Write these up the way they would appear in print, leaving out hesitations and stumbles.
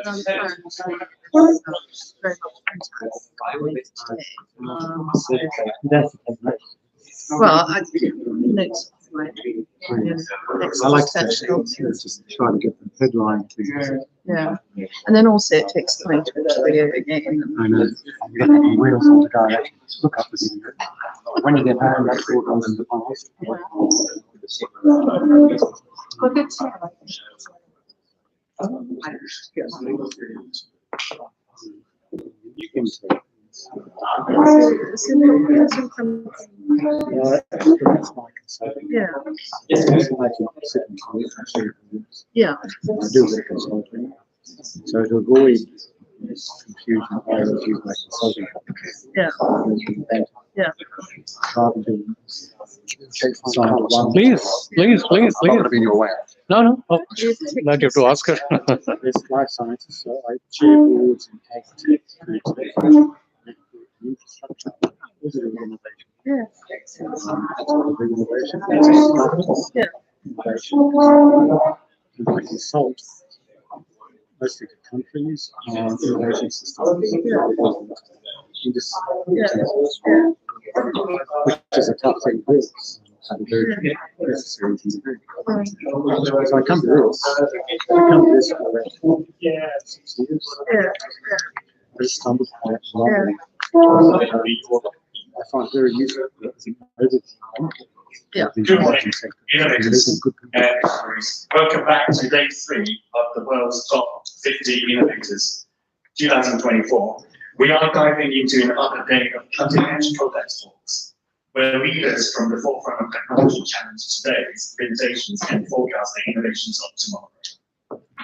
Well, I next slide. I like to just try to get the headline things. Yeah, and then also it takes time to watch the video again. I know. You get the wheels on to go actually look up the video. When you get home, that's all goes in the past. Well, good to You can say. Yeah. Yeah. I do the consulting. So to avoid confusion, I always use my consulting company. Yeah. Yeah. Rather than Please. be aware. No. Oh, glad you have to ask her. It's life sciences, so I chair boards and take infrastructure. This is an innovation. Yeah. Big innovation. Yeah. Innovation. And I consult mostly to countries on innovation systems. Which is a tough thing to do. And very necessary thing to do. So I come to this for about 6 years. I stumbled upon it lovely. I find it very useful. Good morning, innovators and visionaries. Welcome back to day 3 of the world's top 50 innovators 2024. We are diving into another day of cutting-edge Codex talks, where leaders from the forefront of technology challenge today's limitations and forecast the innovations of tomorrow.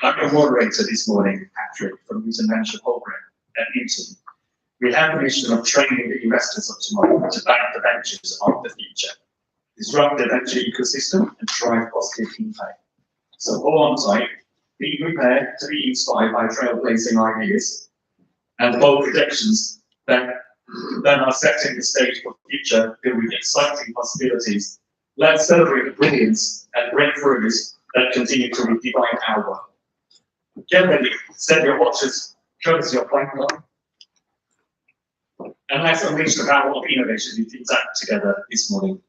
I'm your moderator this morning, Patrick, from Newton Venture Program at Newton. We have the mission of training the investors of tomorrow to back the ventures of the future, disrupt the venture ecosystem, and drive positive impact. So all on site, be prepared to be inspired by trailblazing ideas and bold predictions that are setting the stage for the future filled with exciting possibilities. Let's celebrate the brilliance and breakthroughs that continue to redefine our world. Get ready, set your watches, courtesy your point clock, and let's unleash the power of innovation in Fintech together this morning.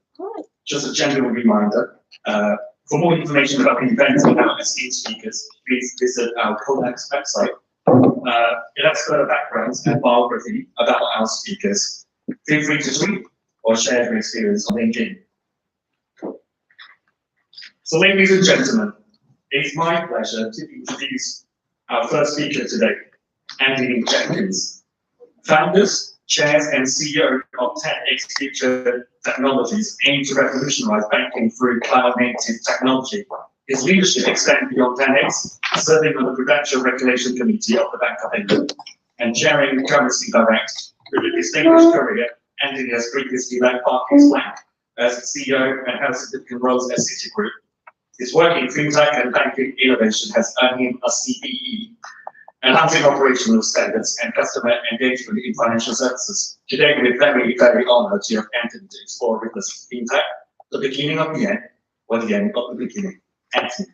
Just a general reminder, for more information about the event and our esteemed speakers, please visit our Codex website. It has further backgrounds and biography about our speakers. Feel free to tweet or share your experience on LinkedIn. So ladies and gentlemen, it is my pleasure to introduce our first speaker today, Anthony Jenkins, founders, chairs and CEO of 10x Future Technologies, aim to revolutionize banking through cloud-native technology. His leadership extends beyond 10x, serving on the Prudential Regulation Committee of the Bank of England and chairing Currency Direct. With a distinguished career, Anthony has previously led Barclays Bank as CEO and held significant roles at Citigroup. His work in fintech and banking innovation has earned him a CPE, enhancing operational standards and customer engagement in financial services. Today, we're very, very honored to have Anthony to explore with us fintech, the beginning of the end, or the end of the beginning. Anthony.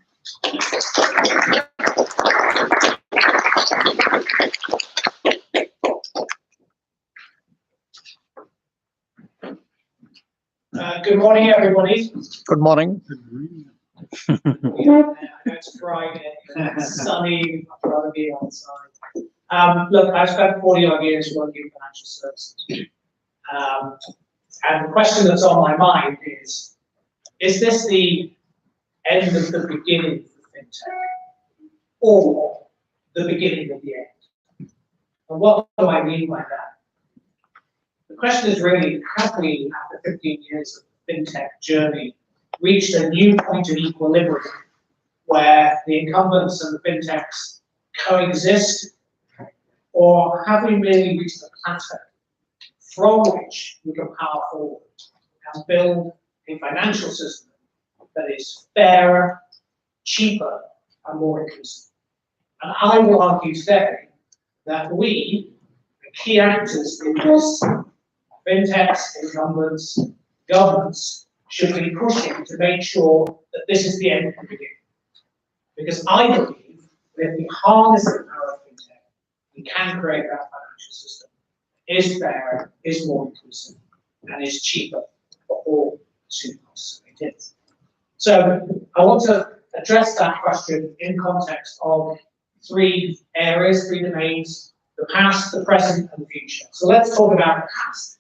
Good morning, everybody. Good morning. It's Friday, it's sunny, I'd rather be outside. Look, I've spent 40-odd years working in financial services. And the question that's on my mind is this the end of the beginning of fintech, or the beginning of the end? And what do I mean by that? The question is really, have we, after 15 years of the fintech journey, reached a new point of equilibrium where the incumbents and the fintechs coexist, or have we merely reached a plateau from which we can power forward and build a financial system that is fairer, cheaper, and more inclusive? And I will argue today that we, the key actors in this, fintechs, incumbents, governments, should be pushing to make sure that this is the end of the beginning. Because I believe that if we harness the power of we can create that financial system that is fairer, is more inclusive, and is cheaper for all to participate in. So I want to address that question in context of three areas, three domains: the past, the present, and the future. So let's talk about the past.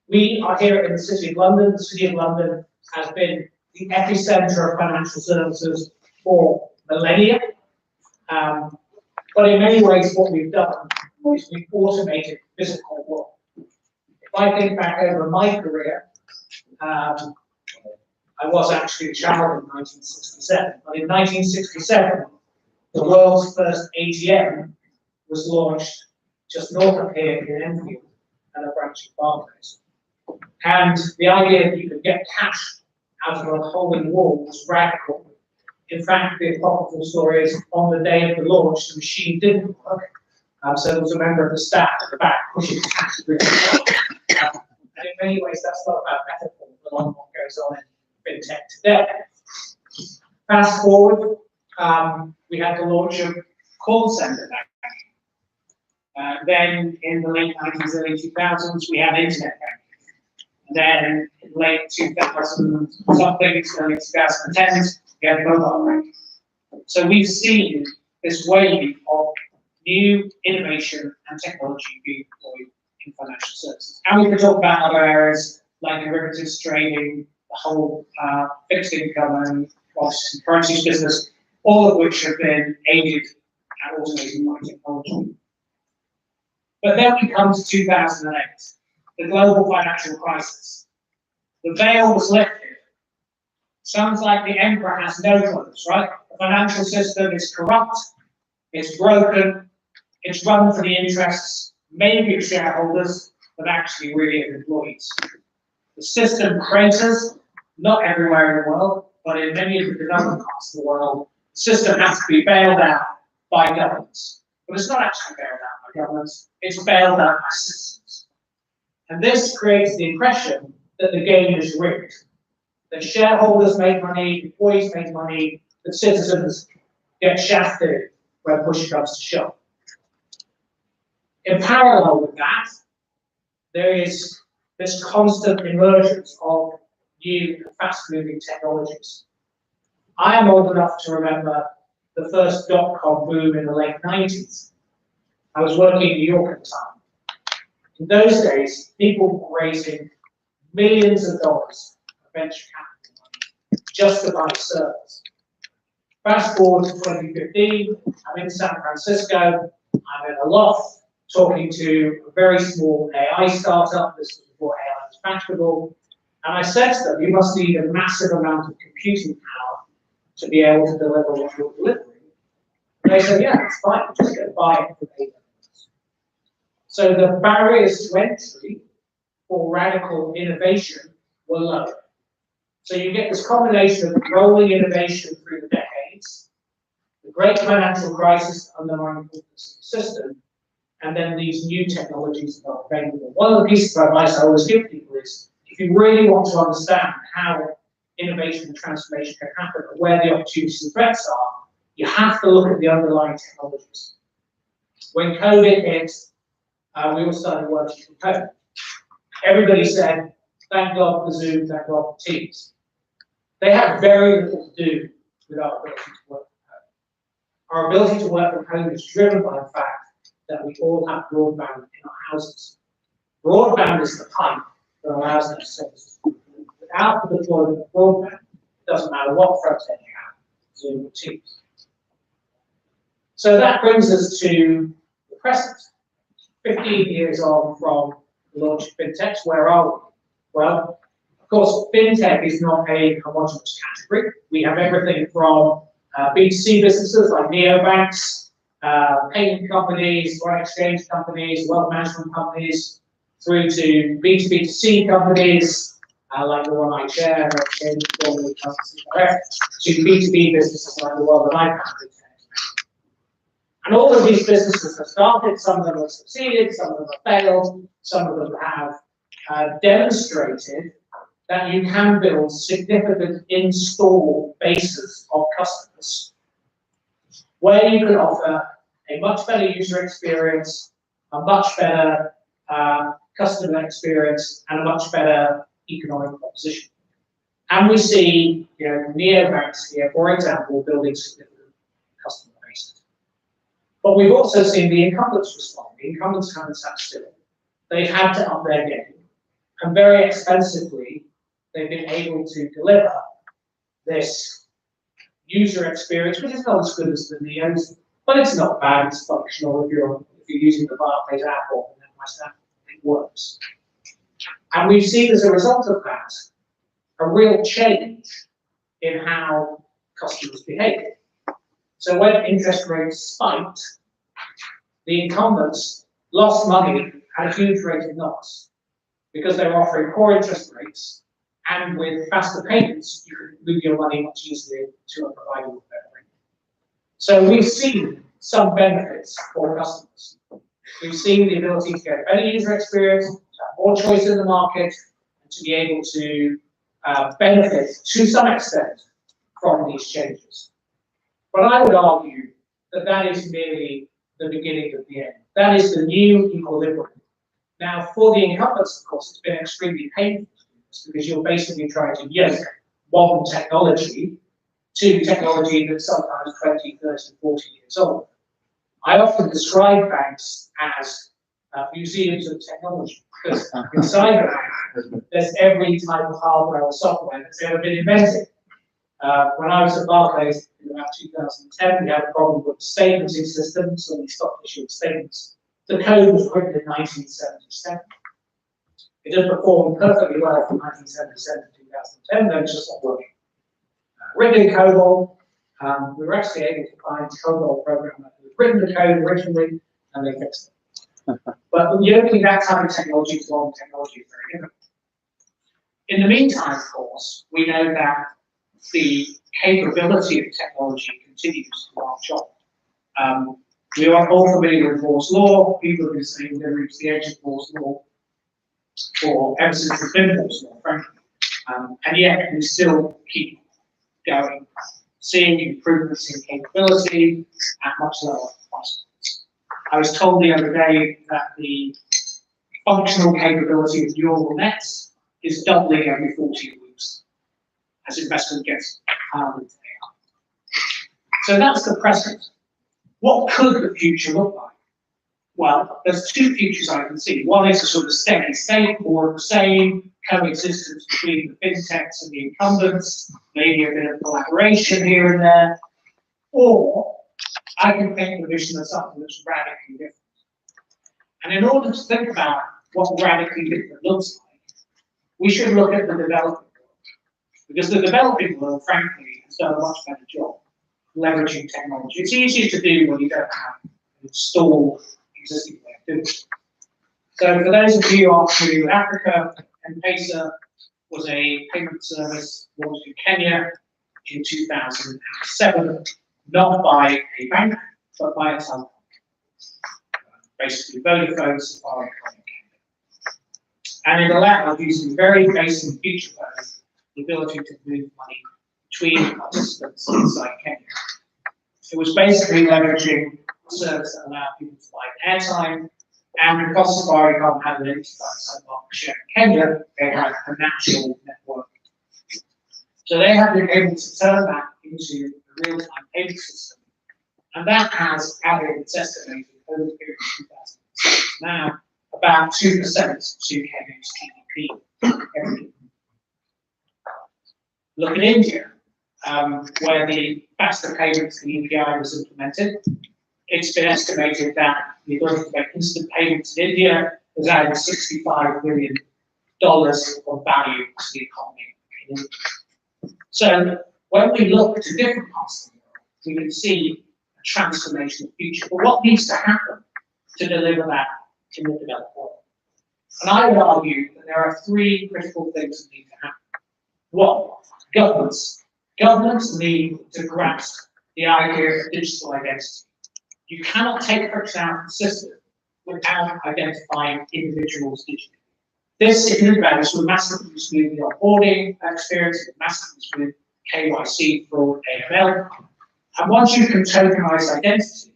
We are here in the City of London. The City of London has been the epicenter of financial services for millennia. But in many ways, what we've done is we've automated physical work. If I think back over my career, I was actually a child in 1967, but in 1967, the world's first ATM was launched just north of here in Enfield at a branch of Barclays. And the idea that you could get cash out of a hole in the wall was radical. In fact, the apocryphal story is on the day of the launch, the machine didn't work. So there was a member of the staff at the back pushing the cash through. And in many ways, that's not about metaphor, but on what goes on in fintech today. Fast forward, we had the launch of call center banking. Then in the late 90s, early 2000s, we had internet banking. And then in late 2000 something, early 2010s, we had mobile banking. So we've seen this wave of new innovation and technology being deployed in financial services. And we could talk about other areas like derivatives trading, the whole fixed income and currencies business, all of which have been aided and automated by technology. But then we come to 2008, the global financial crisis. The veil was lifted. Sounds like the emperor has no clothes, right? The financial system is corrupt, it's broken, it's run for the interests, maybe of shareholders, but actually really of employees. The system craters, not everywhere in the world, but in many of the developed parts of the world, the system has to be bailed out by governments. But it's not actually bailed out by governments, it's bailed out by citizens. And this creates the impression that the game is rigged. That shareholders make money, employees make money, that citizens get shafted when push comes to shove. In parallel with that, there is this constant emergence of new and fast-moving technologies. I am old enough to remember the first dot-com boom in the late 90s. I was working in New York at the time. In those days, people were raising millions of dollars of venture capital money just to buy servers. Fast forward to 2015, I'm in San Francisco, I'm in a loft talking to a very small AI startup. This was before AI was fashionable. And I said to them, you must need a massive amount of computing power to be able to deliver what you're delivering. And they said, yeah, it's fine, just go buy it from AWS. So the barriers to entry for radical innovation were low. So you get this combination of rolling innovation through the decades, the great financial crisis underlying the system, and then these new technologies that are available. One of the pieces of advice I always give people is, if you really want to understand how innovation and transformation can happen and where the opportunities and threats are, you have to look at the underlying technologies. When COVID hit, we all started working from home. Everybody said, thank God for Zoom, thank God for Teams. They have very little to do with our ability to work from home. Our ability to work from home is driven by the fact that we all have broadband in our houses. Broadband is the pipe that allows those services. Without the deployment of broadband, it doesn't matter what front end you have, Zoom or Teams. So that brings us to the present. 15 years on from the launch of fintechs, where are we? Well, of course, fintech is not a homogeneous category. We have everything from B2C businesses like neobanks, payment companies, foreign exchange companies, wealth management companies, through to B2B2C companies, like the one I chair, formerly to B2B businesses like the one that I founded. And all of these businesses have started, some of them have succeeded, some of them have failed, some of them have demonstrated that you can build significant install bases of customers where you can offer a much better user experience, a much better customer experience, and a much better economic proposition. And we see, neobanks here, for example, building significant customer bases. But we've also seen the incumbents respond. The incumbents haven't sat still. They've had to up their game. And very expensively, they've been able to deliver this user experience, which is not as good as the Neos, but it's not bad, it's functional if you're using the Barclays app or the NetWest app, it works. And we've seen as a result of that, a real change in how customers behave. So when interest rates spiked, the incumbents lost money at a huge rate of knots because they were offering core interest rates, and with faster payments, you could move your money much easier to a provider with better rate. So we've seen some benefits for customers. We've seen the ability to get a better user experience, to have more choice in the market, and to be able to benefit to some extent from these changes. But I would argue that that is merely the beginning of the end. That is the new equilibrium. Now, for the incumbents, of course, it's been extremely painful because you're basically trying to yoke modern technology to technology that's sometimes 20, 30, 40 years old. I often describe banks as museums of technology, because inside the bank, there's every type of hardware or software that's ever been invented. When I was at Barclays in about 2010, we had a problem with the statementing system, so we stopped issuing statements. The code was written in 1977. It didn't perform perfectly well from 1977 to 2010, then it's just not working. Written in COBOL, we were actually able to find a COBOL program that had written the code originally, and they fixed it. But yoking that type of technology to modern technology is very difficult. In the meantime, of course, we know that the capability of technology continues to march on. We are all familiar with Moore's law. People have been saying we're reached the edge of Moore's law for ever since the been Moore's law, frankly. And yet we still keep going, seeing improvements in capability at much lower price points. I was told the other day that the functional capability of neural nets is doubling every 14 weeks as investment gets harder into AI. So that's the present. What could the future look like? Well, there's two futures I can see. One is a sort of steady state, more of the same, coexistence between the fintechs and the incumbents, maybe a bit of collaboration here and there. Or I can paint the vision of something that's radically different. And in order to think about what radically different looks like, we should look at the developing world. Because the developing world, frankly, has done a much better job leveraging technology. It's easier to do when you don't have an installed existing way of doing it. So for those of you who are familiar with Africa, M-Pesa was a payment service launched in Kenya in 2007, not by a bank, but by a telecom. Basically, Vodafone, Safaricom, and Kenya. And it allowed, using very basic feature code, the ability to move money between participants inside Kenya. It was basically leveraging a service that allowed people to buy airtime, and because Safaricom had an 85% market share in Kenya, they had a natural network. So they have been able to turn that into a real-time payment system, and that has added, it's estimated, over the period of 2006, now about 2% to Kenya's GDP every year. Look at India, where the faster payments, the EPI, was implemented. It's been estimated that the ability to make instant payments in India has added $65 billion of value to the economy in India. So when we look to different parts of the world, we can see a transformational future. But what needs to happen to deliver that in the developed world? And I would argue that there are three critical things that need to happen. One, governments. Governments need to grasp the idea of digital identity. You cannot take friction out of the system without identifying individuals digitally. This, if you think about it, will massively smooth the onboarding experience, it massively smooth KYC, fraud, AML. And once you can tokenize identity,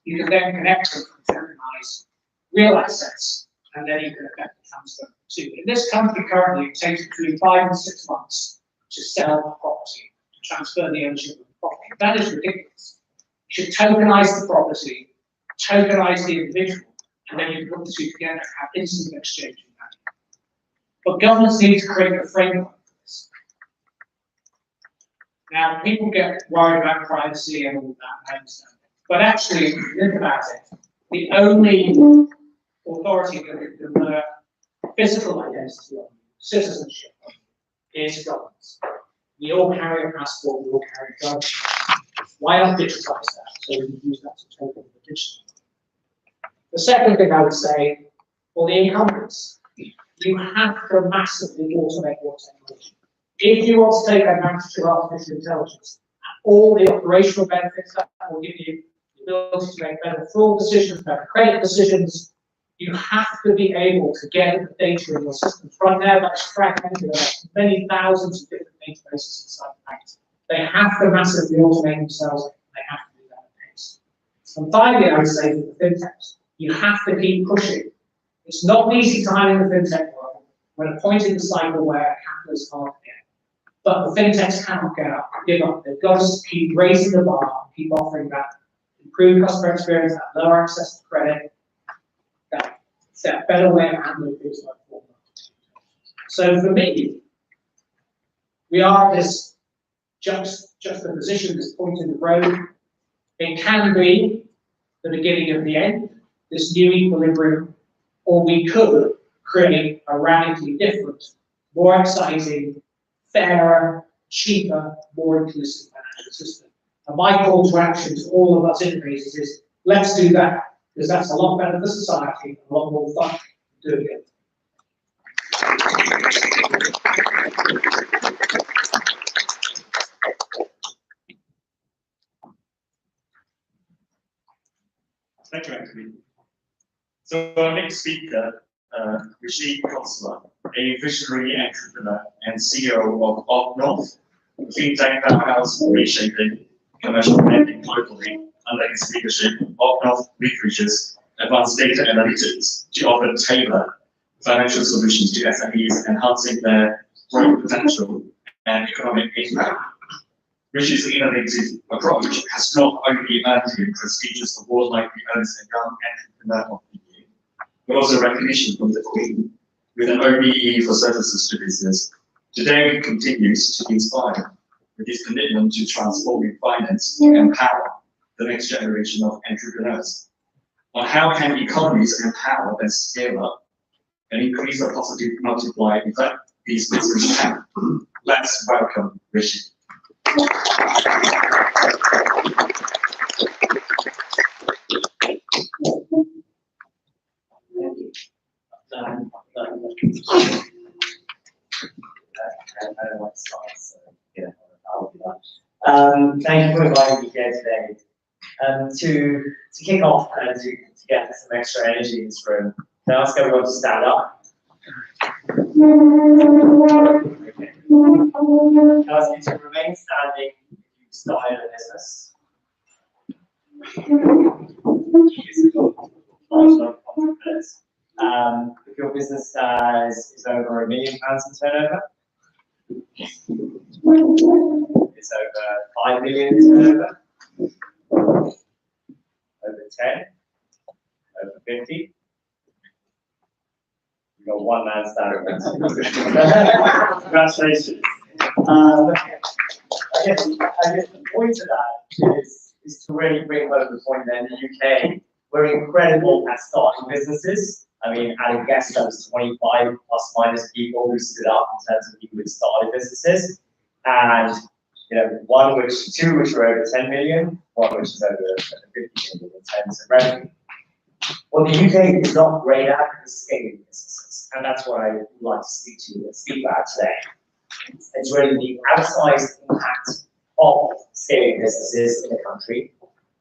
you can then connect them from tokenized real assets, and then you can effect the transfer too. In this country currently, it takes between 5 and 6 months to sell a property, to transfer the ownership of the property. That is ridiculous. You should tokenize the property, tokenize the individual, and then you put the two together and have instant exchange of value. But governments need to create a framework for this. Now, people get worried about privacy and all that, I understand. But actually, if you think about it, the only authority that can confer physical identity on citizenship is governments. We all carry a passport, we all carry a driver's license. Why not digitize that so we can use that to token the digital? The second thing I would say, for the incumbents, you have to massively automate your technology. If you want to take advantage of artificial intelligence, all the operational benefits that will give you the ability to make better fraud decisions, better credit decisions, you have to be able to get the data in your systems. Right now, that's fragmented. There's many thousands of different databases inside the banks. They have to massively automate themselves. They have to do that at pace. And finally, I would say for the fintechs, you have to keep pushing. It's not an easy time in the fintech world. We're at a point in the cycle where capital is hard to get. But the fintechs cannot give up. They've got to keep raising the bar, keep offering that improved customer experience, that lower access to credit, that better way of handling things like fraud. So for me, we are at this juxtaposition, this point in the road. It can be the beginning of the end, this new equilibrium, or we could create a radically different, more exciting, fairer, cheaper, more inclusive financial system. And my call to action to all of us innovators is, let's do that, because that's a lot better for society, a lot more fun doing it. Thank you, Anthony. So our next speaker, Rishi Khosla, a visionary entrepreneur and CEO of OpNorth, a fintech powerhouse reshaping commercial lending globally. Under his leadership, OpNorth leverages advanced data analytics to offer tailored financial solutions to SMEs, enhancing their growth potential and economic impact. Rishi's innovative approach has not only earned him prestigious award like the Ernst & Young Entrepreneur of the Year, but also recognition from the Queen with an OBE for services to business. Today he continues to inspire with his commitment to transforming finance and empower the next generation of entrepreneurs. On how can economies empower and scale up and increase the positive multiplier effect these businesses have? Let's welcome Rishi. Thank you for inviting me here today. To kick off and to get some extra energy in this room, can I ask everyone to stand up? Okay. Can I ask you to remain standing if you started a business? If your business is over £1 million in turnover, it's over 5 million in turnover, over 10, over 50. You've got one man standing. Congratulations. I guess the point of that is to really bring home the point that in the UK, we're incredible at starting businesses. I mean, at a guess, that was 25 plus minus people who stood up in terms of people who started businesses. And, two which were over 10 million, one which is over 50 million in terms of revenue. What the UK is not great at is scaling businesses. And that's what I would like to speak about today. It's really the outsized impact of scaling businesses in the country,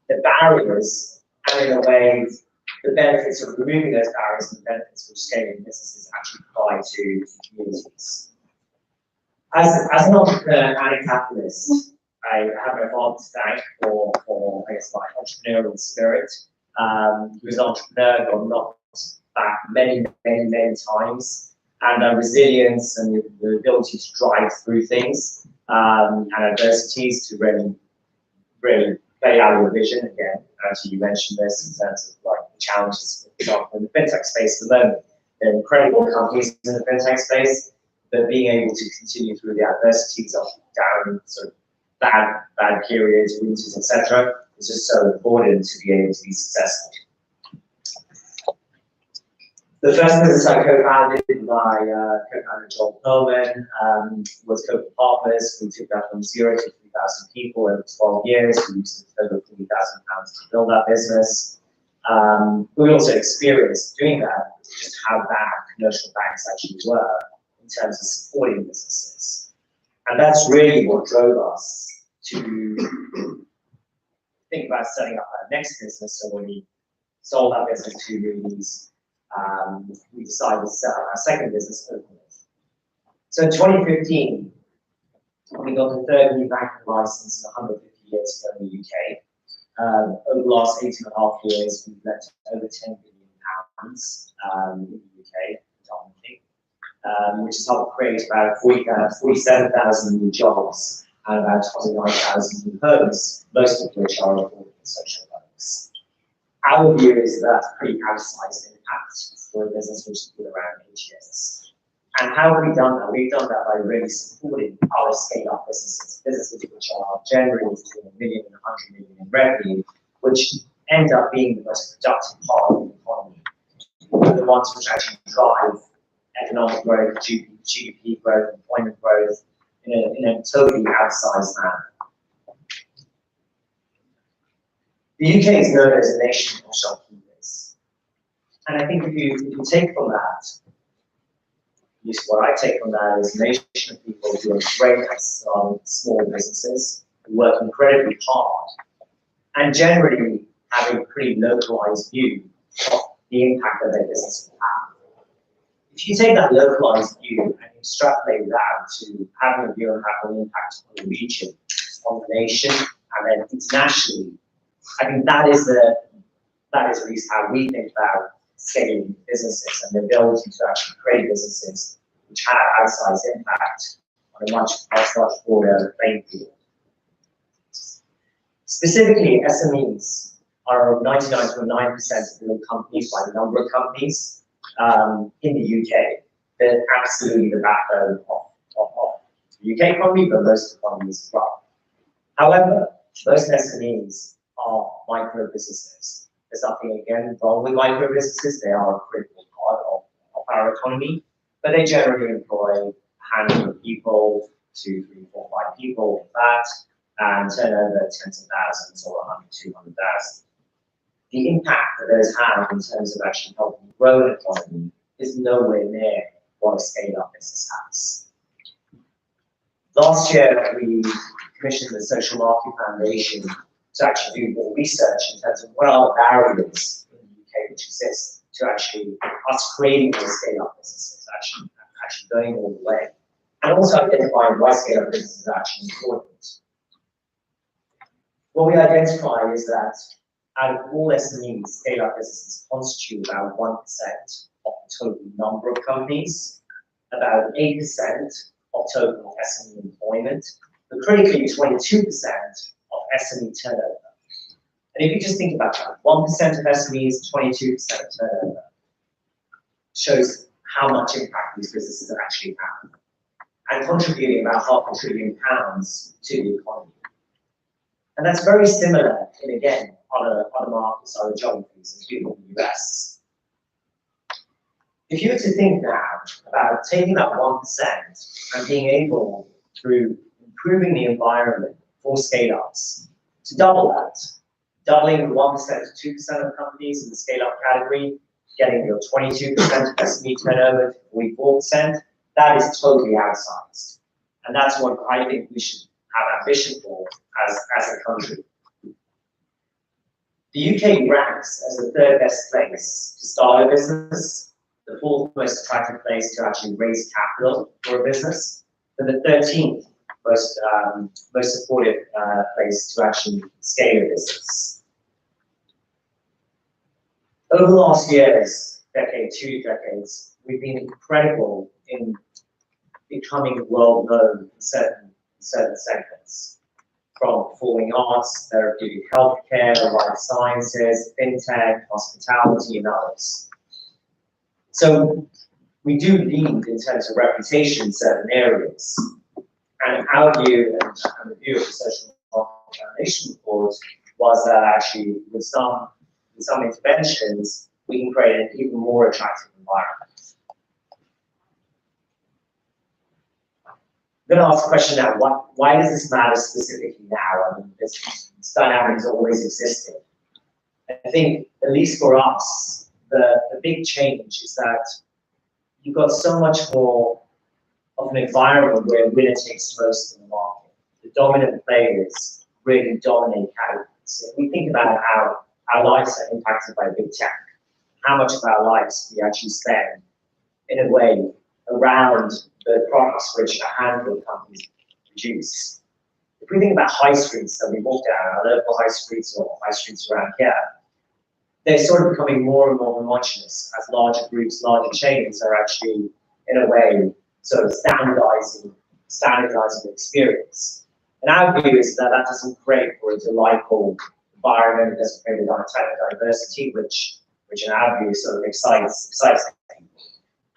the barriers, and in a way, the benefits of removing those barriers and the benefits which scaling businesses actually provide to communities. As an entrepreneur and a capitalist, I have my father to thank for I guess, my entrepreneurial spirit He was an entrepreneur, got knocked back many times, and resilience and the ability to drive through things and adversities to really play out your vision again. Actually, you mentioned this in terms of like the challenges, for example, in the fintech space at the moment. There are incredible companies in the fintech space, but being able to continue through the adversities of down sort of bad periods, winters, etc., is just so important to be able to be successful. The first business I co-founded, my co-founder Joel Perlman, was co-partners. We took that from 0 to 3,000 people over 12 years. We used over £40,000 to build that business. We also experienced doing that, just how bad commercial banks actually were in terms of supporting businesses. And that's really what drove us to think about setting up our next business. So when we sold our business to Moody's, we decided to set up our second business. So in 2015, we got the third new banking license in 150 years ago in the UK. Over the last 8.5 years, we've lent over £10 billion in the UK, predominantly, which has helped create about 47,000 new jobs and about 29,000 new homes, most of which are affordable social loans. Our view is that pretty outsized impact for a business which has been around 8 years. And how have we done that? We've done that by really supporting our scale-up businesses which are generally between $1 million and $100 million in revenue, which end up being the most productive part of the economy. The ones which actually drive economic growth, GDP growth, employment growth in a totally outsized manner. The UK is known as a nation of shopkeepers. And I think if you take from that, at least what I take from that is a nation of people who are great at starting small businesses, who work incredibly hard, and generally have a pretty localized view of the impact that their business will have. If you take that localized view and extrapolate it out to having a view on how it will impact on the region, on the nation, and then internationally, I think that is at least how we think about scaling businesses and the ability to actually create businesses which have outsized impact on a much broader playing field. Specifically, SMEs are 99.9% of all companies by the number of companies in the UK. They're absolutely the backbone of the UK economy, but most economies as well. However, most SMEs are micro businesses. There's nothing, again, wrong with micro businesses. They are a critical part of our economy, but they generally employ a handful of people, 2, 3, 4, 5 people, if that, and turn over tens of thousands or 100, 200,000. The impact that those have in terms of actually helping grow an economy is nowhere near what a scale-up business has. Last year, we commissioned the Social Market Foundation to actually do more research in terms of what are the barriers in the UK which exist to actually us creating those scale-up businesses, actually going all the way, and also identifying why scale-up businesses are actually important. What we identify is that out of all SMEs, scale-up businesses constitute about 1% of the total number of companies, about 8% of total SME employment, but critically 22% of SME turnover. And if you just think about that, 1% of SMEs, 22% of turnover, shows how much impact these businesses actually have, and contributing about £500 billion to the economy. And that's very similar in, again, other markets, other geographies, including the US. If you were to think now about taking that 1% and being able, through improving the environment for scale-ups, to double that, doubling the 1% to 2% of companies in the scale-up category, getting your 22% of SME turnover to 44%, that is totally outsized. And that's what I think we should have ambition for as a country. The UK ranks as the 3rd best place to start a business, the 4th most attractive place to actually raise capital for a business, and the 13th most supportive place to actually scale a business. Over the last years, decade, 2 decades, we've been incredible in becoming well known in certain segments, from performing arts, therapeutic healthcare, life sciences, fintech, hospitality, and others. So we do lead in terms of reputation in certain areas. And our view and the view of the Social Market Foundation report was that actually with some interventions, we can create an even more attractive environment. I'm going to ask a question now, why does this matter specifically now? I mean, this dynamic has always existed. I think, at least for us, the big change is that you've got so much more of an environment where winner takes most in the market. The dominant players really dominate categories. If we think about how our lives are impacted by big tech, how much of our lives we actually spend, in a way, around the products which a handful of companies produce. If we think about high streets that we walk down, our local high streets or high streets around here, they're sort of becoming more and more homogenous as larger groups, larger chains are actually, in a way, sort of standardizing the experience. And our view is that that doesn't create for a delightful environment, it doesn't create a type of diversity, which in our view sort of excites people.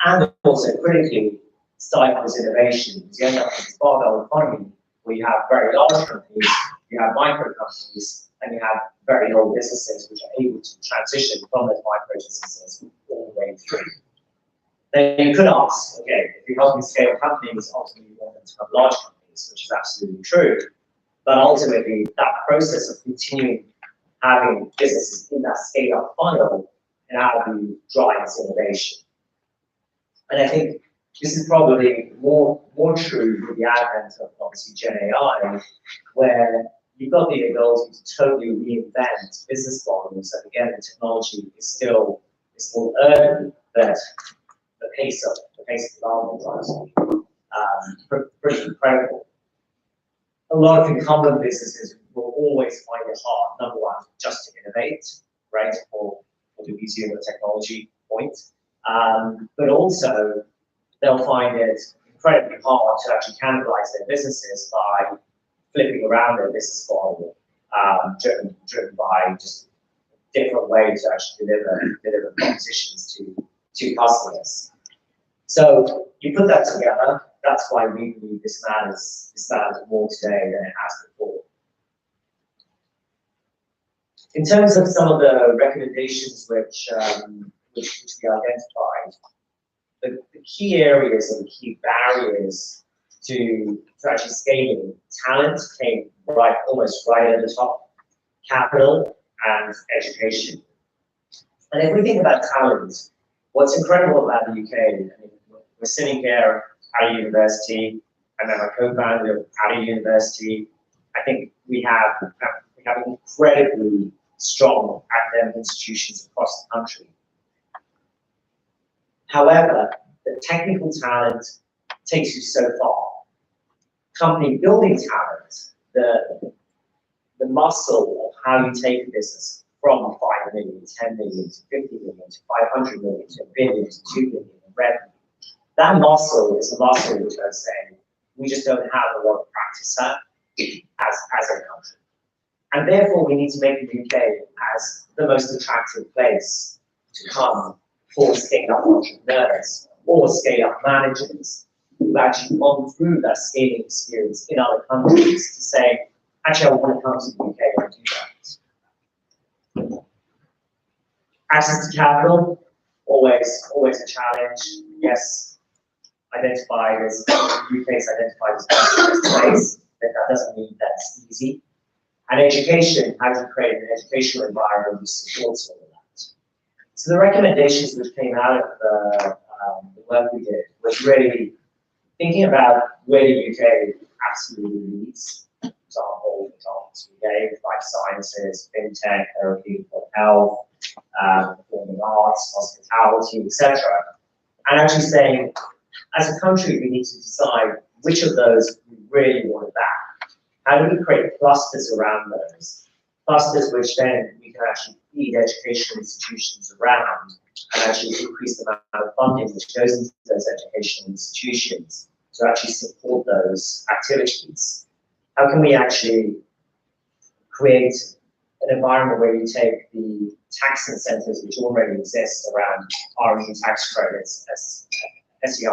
And also critically stifles innovation, because you end up in this barbell economy where you have very large companies, you have micro companies, and you have very old businesses which are able to transition from those micro businesses all the way through. Then you could ask, okay, if you're helping scale companies, ultimately you want them to become large companies, which is absolutely true. But ultimately, that process of continuing having businesses in that scale-up funnel, and how do you drive innovation? And I think this is probably more true with the advent of obviously Gen AI, where you've got the ability to totally reinvent business models. And again, the technology is still early, but the pace of development is pretty incredible. A lot of incumbent businesses will always find it hard, number one, just to innovate, right, for the beauty of the technology point. But also, they'll find it incredibly hard to actually cannibalize their businesses by flipping around their business model, driven by just different ways to actually deliver propositions to customers. So you put that together, that's why we believe this matters more today than it has before. In terms of some of the recommendations which we identified, the key areas and the key barriers to actually scaling, talent came almost right at the top, capital and education. And if we think about talent, what's incredible about the UK, I mean, we're sitting here at a university, and then my co-founder at a university. I think we have incredibly strong academic institutions across the country. However, the technical talent takes you so far. Company building talent, the muscle of how you take a business from 5 million, 10 million, to 50 million, to 500 million, to 1 billion, to 2 billion in revenue. That muscle is a muscle which I was saying we just don't have a lot of practice at as a country. And therefore, we need to make the UK as the most attractive place to come for scale-up entrepreneurs or scale-up managers who've actually gone through that scaling experience in other countries to say, actually, I want to come to the UK and do that. Access to capital, always a challenge. Yes, identified as the UK is identified as the best place, but that doesn't mean that's easy. And education, how do you create an educational environment which supports all of that? So the recommendations which came out of the work we did was really thinking about where the UK absolutely needs. Examples we gave, life sciences, fintech, therapeutic health, performing arts, hospitality, etc. And actually saying, as a country, we need to decide which of those we really want to back. How do we create clusters around those? Clusters which then we can actually feed educational institutions around and actually increase the amount of funding which goes into those educational institutions to actually support those activities? How can we actually create an environment where you take the tax incentives which already exist around R&D tax credits, SEIS,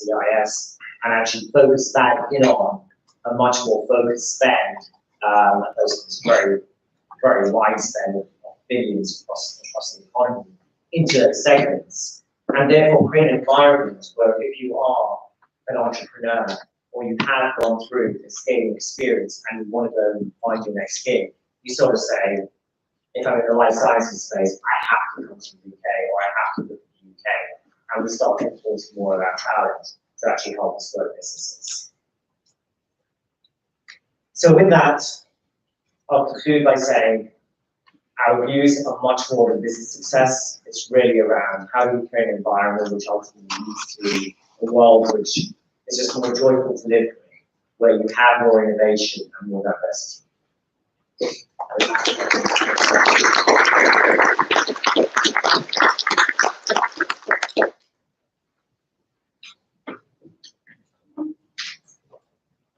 EIS, and actually focus that in on a much more focused spend, those very, very wide spend of billions across the economy into segments, and therefore create an environment where if you are an entrepreneur or you have gone through the scaling experience and you want to go and find your next gig, you sort of say, if I'm in the life sciences space, I have to come to the UK or I have to look at the UK. And we start importing more of our talent to actually help us grow businesses. So with that, I'll conclude by saying our views are much more than business success. It's really around how do we create an environment which ultimately leads to a world which is just more joyful to live in, where you have more innovation and more diversity.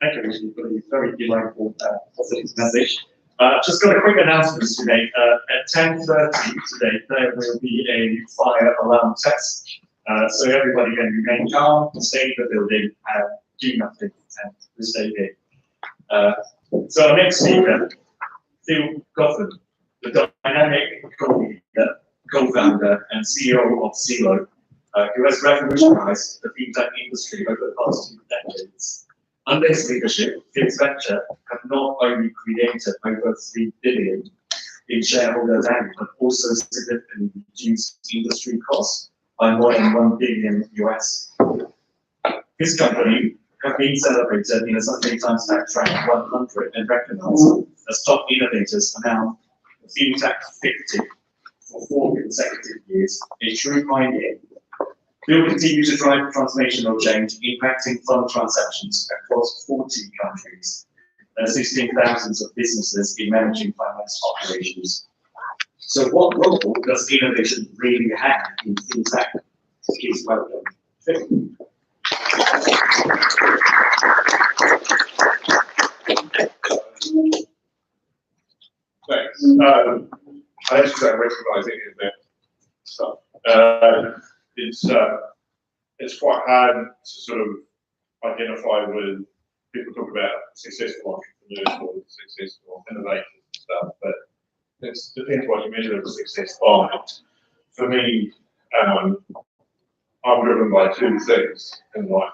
Thank you, Richard, for the very delightful positive message. Just got a quick announcement to make. At 10:30 today, there will be a fire alarm test. So everybody can remain calm, stay in the building, and do nothing, and stay here. So our next speaker, Phil Goffin, the dynamic co-founder and CEO of Zelo, who has revolutionized the fintech industry over the past 2 decades. Under his leadership, Phil's venture have not only created over $3 billion in shareholder value, but also significantly reduced industry costs by more than $1 billion US. His company have been celebrated in a Sunday Times Tech Rank 100 and recognized as top innovators among the Fintech 50 for 4 consecutive years, a true pioneer. We will continue to drive transformational change, impacting fund transactions across 40 countries, assisting thousands of businesses in managing finance operations. So what role does innovation really have in fintech? Please welcome Phil. Thanks. I actually don't recognise any of that stuff. It's quite hard to sort of identify with people talk about successful entrepreneurs or successful innovators and stuff, but it depends what you measure as success by. For me, I'm driven by 2 things in life,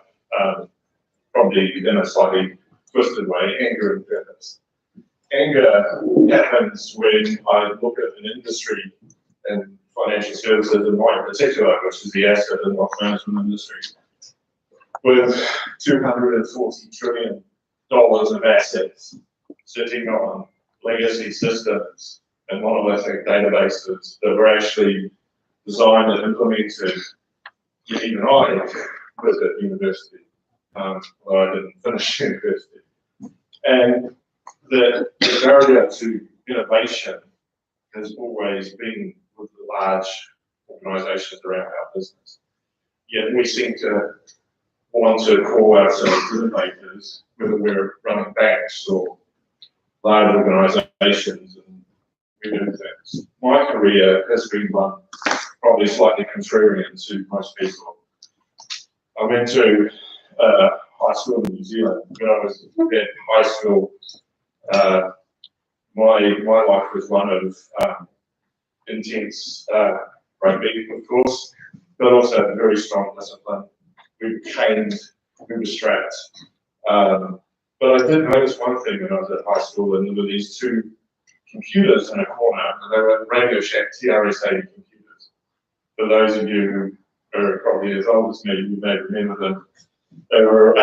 probably in a slightly twisted way: anger and purpose. Anger happens when I look at an industry and financial services in my particular, which is the asset and wealth management industry, with $240 trillion of assets sitting on legacy systems and monolithic databases that were actually designed and implemented, even I was at university, although I didn't finish university. And the barrier to innovation has always been with the large organisations around our business. Yet we seem to want to call ourselves innovators, whether we're running banks or large organisations, and we do things. My career has been one probably slightly contrarian to most people. I went to high school in New Zealand. When I was at high school, my life was one of intense rugby, of course, but also very strong discipline. We were trained, we were strapped. But I did notice one thing when I was at high school, and there were these 2 computers in a corner, and they were Radio Shack TRS-80 computers. For those of you who are probably as old as me, you may remember them. They were